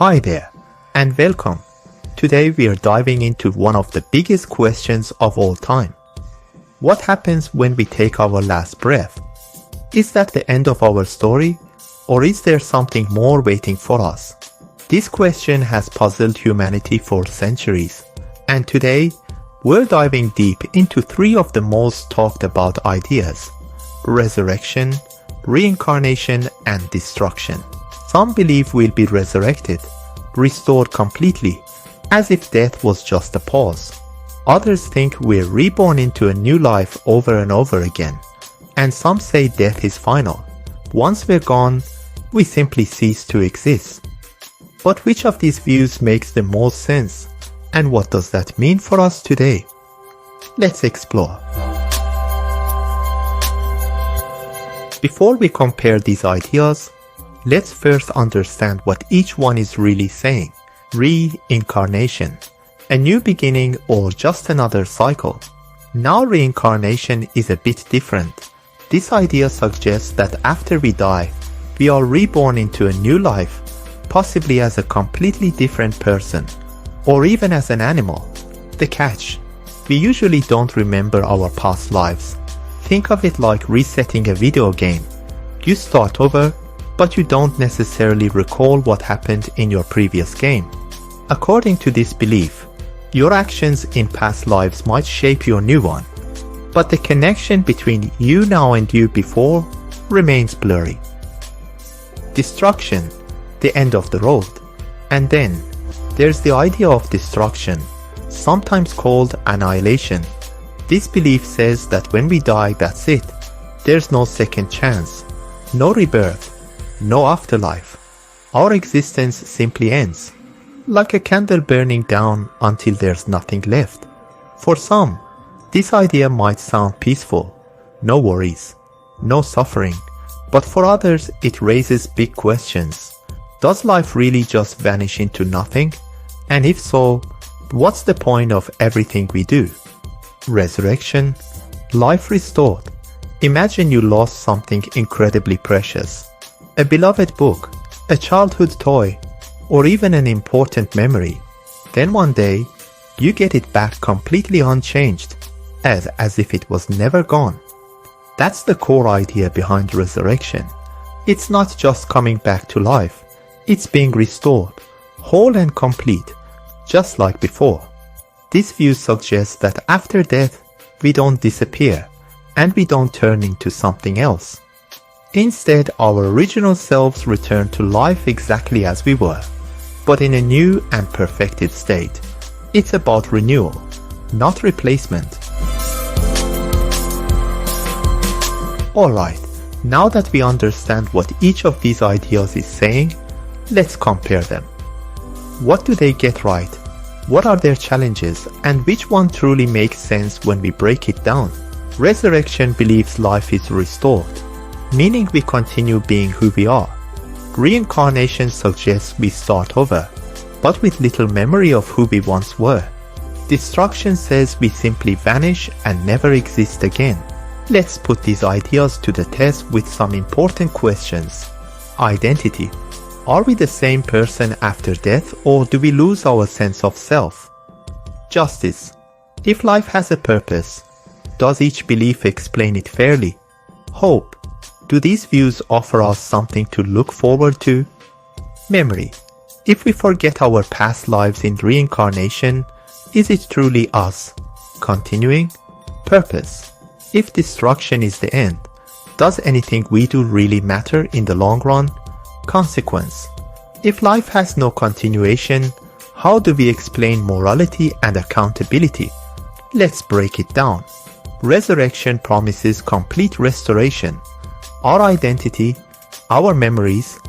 Hi there, and welcome. Today we are diving into one of the biggest questions of all time. What happens when we take our last breath? Is that the end of our story, or is there something more waiting for us? This question has puzzled humanity for centuries, and today we're diving deep into three of the most talked about ideas: resurrection, reincarnation, and destruction. Some believe we'll be resurrected, restored completely, as if death was just a pause. Others think we're reborn into a new life over and over again. And some say death is final. Once we're gone, we simply cease to exist. But which of these views makes the most sense? And what does that mean for us today? Let's explore. Before we compare these ideas, let's first understand what each one is really saying. Reincarnation, a new beginning or just another cycle. Now reincarnation is a bit different. This idea suggests that after we die, we are reborn into a new life, possibly as a completely different person, or even as an animal. The catch: we usually don't remember our past lives. Think of it like resetting a video game. You start over, but you don't necessarily recall what happened in your previous game. According to this belief, your actions in past lives might shape your new one, but the connection between you now and you before remains blurry. Destruction, the end of the road. And then, there's the idea of destruction, sometimes called annihilation. This belief says that when we die, that's it. There's no second chance, no rebirth, no afterlife. Our existence simply ends, like a candle burning down until there's nothing left. For some, this idea might sound peaceful, no worries, no suffering, but for others it raises big questions. Does life really just vanish into nothing? And if so, what's the point of everything we do? Resurrection, life restored. Imagine you lost something incredibly precious. A beloved book, a childhood toy, or even an important memory. Then one day, you get it back completely unchanged, as if it was never gone. That's the core idea behind resurrection. It's not just coming back to life, it's being restored, whole and complete, just like before. This view suggests that after death, we don't disappear, and we don't turn into something else. Instead, our original selves return to life exactly as we were, but in a new and perfected state. It's about renewal, not replacement. Alright, now that we understand what each of these ideas is saying, let's compare them. What do they get right? What are their challenges, and which one truly makes sense when we break it down? Resurrection believes life is restored, meaning we continue being who we are. Reincarnation suggests we start over, but with little memory of who we once were. Destruction says we simply vanish and never exist again. Let's put these ideas to the test with some important questions. Identity. Are we the same person after death, or do we lose our sense of self? Justice. If life has a purpose, does each belief explain it fairly? Hope. Do these views offer us something to look forward to? Memory. If we forget our past lives in reincarnation, is it truly us? Continuing? Purpose. If destruction is the end, does anything we do really matter in the long run? Consequence. If life has no continuation, how do we explain morality and accountability? Let's break it down. Resurrection promises complete restoration. Our identity, our memories,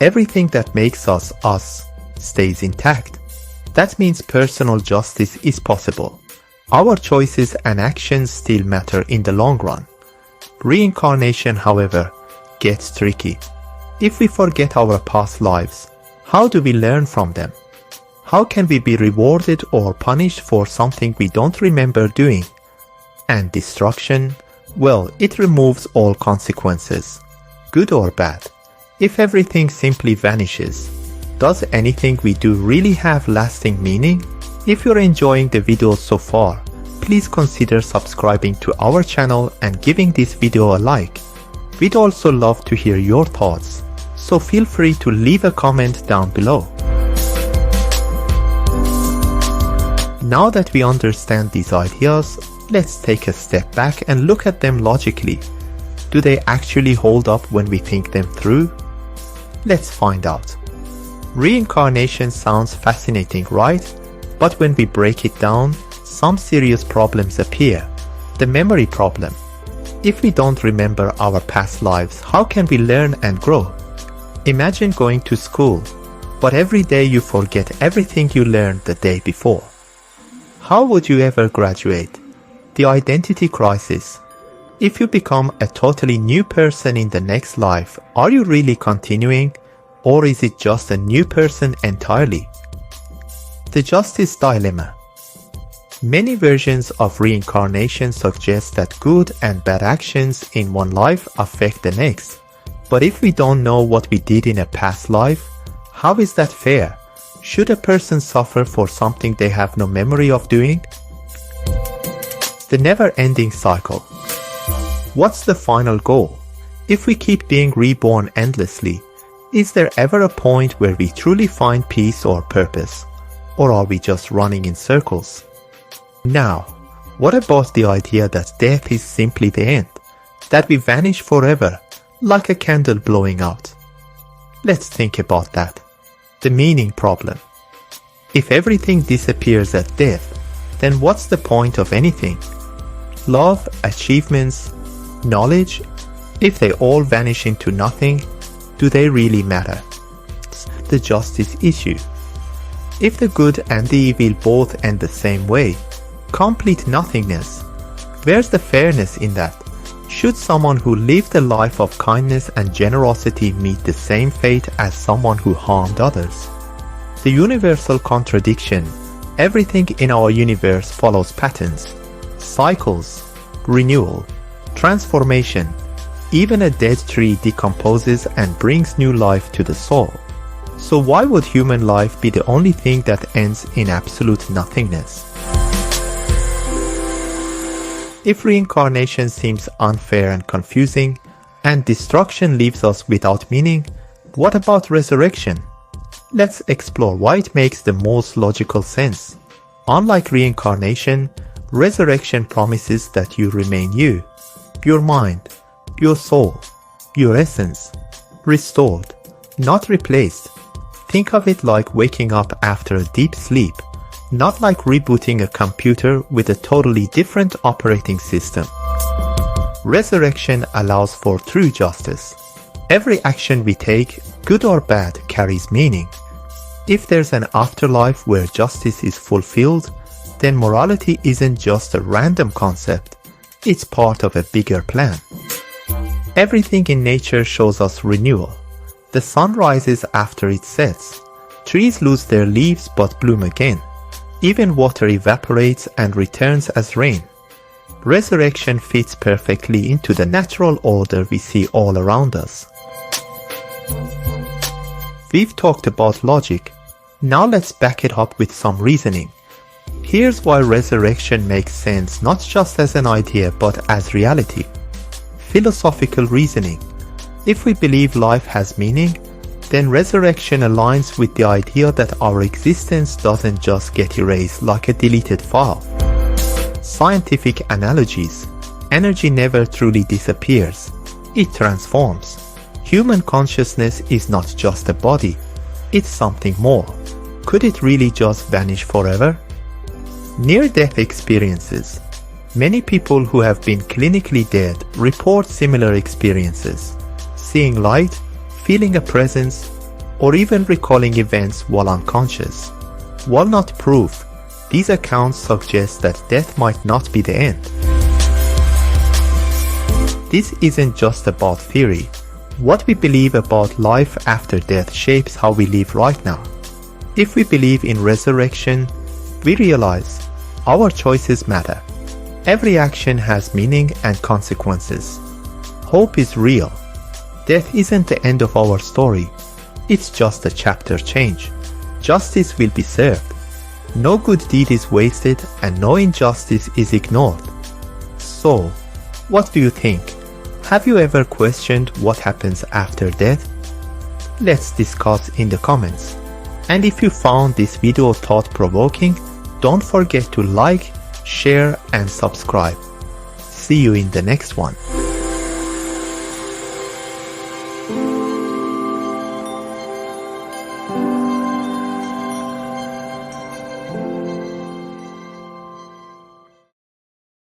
everything that makes us us stays intact. That means personal justice is possible. Our choices and actions still matter in the long run. Reincarnation, however, gets tricky. If we forget our past lives, how do we learn from them? How can we be rewarded or punished for something we don't remember doing? And destruction? Well, it removes all consequences, good or bad. If everything simply vanishes, Does anything we do really have lasting meaning? If you're enjoying the video so far, please consider subscribing to our channel and giving this video a like. We'd also love to hear your thoughts, so feel free to leave a comment down below. Now that we understand these ideas, let's take a step back and look at them logically. Do they actually hold up when we think them through? Let's find out. Reincarnation sounds fascinating, right? But when we break it down, some serious problems appear. The memory problem. If we don't remember our past lives, how can we learn and grow? Imagine going to school, but every day you forget everything you learned the day before. How would you ever graduate? The identity crisis. If you become a totally new person in the next life, are you really continuing, or is it just a new person entirely? The justice dilemma. Many versions of reincarnation suggest that good and bad actions in one life affect the next. But if we don't know what we did in a past life, how is that fair? Should a person suffer for something they have no memory of doing? The never-ending cycle. What's the final goal? If we keep being reborn endlessly, is there ever a point where we truly find peace or purpose? Or are we just running in circles? Now, what about the idea that death is simply the end? That we vanish forever, like a candle blowing out? Let's think about that. The meaning problem. If everything disappears at death, then what's the point of anything? Love, achievements, knowledge, if they all vanish into nothing, do they really matter? The justice issue. If the good and the evil both end the same way, complete nothingness, where's the fairness in that? Should someone who lived a life of kindness and generosity meet the same fate as someone who harmed others? The universal contradiction. Everything in our universe follows patterns, cycles, renewal, transformation. Even a dead tree decomposes and brings new life to the soul. So why would human life be the only thing that ends in absolute nothingness? If reincarnation seems unfair and confusing, and destruction leaves us without meaning, what about resurrection? Let's explore why it makes the most logical sense. Unlike reincarnation, resurrection promises that you remain you, your mind, your soul, your essence, restored, not replaced. Think of it like waking up after a deep sleep, not like rebooting a computer with a totally different operating system. Resurrection allows for true justice. Every action we take, good or bad, carries meaning. If there's an afterlife where justice is fulfilled, then morality isn't just a random concept, it's part of a bigger plan. Everything in nature shows us renewal. The sun rises after it sets. Trees lose their leaves but bloom again. Even water evaporates and returns as rain. Resurrection fits perfectly into the natural order we see all around us. We've talked about logic. Now let's back it up with some reasoning. Here's why resurrection makes sense not just as an idea but as reality. Philosophical reasoning. If we believe life has meaning, then resurrection aligns with the idea that our existence doesn't just get erased like a deleted file. Scientific analogies. Energy never truly disappears. It transforms. Human consciousness is not just a body. It's something more. Could it really just vanish forever? Near-death experiences. Many people who have been clinically dead report similar experiences. Seeing light, feeling a presence, or even recalling events while unconscious. While not proof, these accounts suggest that death might not be the end. This isn't just about theory. What we believe about life after death shapes how we live right now. If we believe in resurrection, we realize our choices matter. Every action has meaning and consequences. Hope is real. Death isn't the end of our story. It's just a chapter change. Justice will be served. No good deed is wasted and no injustice is ignored. So, what do you think? Have you ever questioned what happens after death? Let's discuss in the comments. And if you found this video thought-provoking, don't forget to like, share and subscribe. See you in the next one.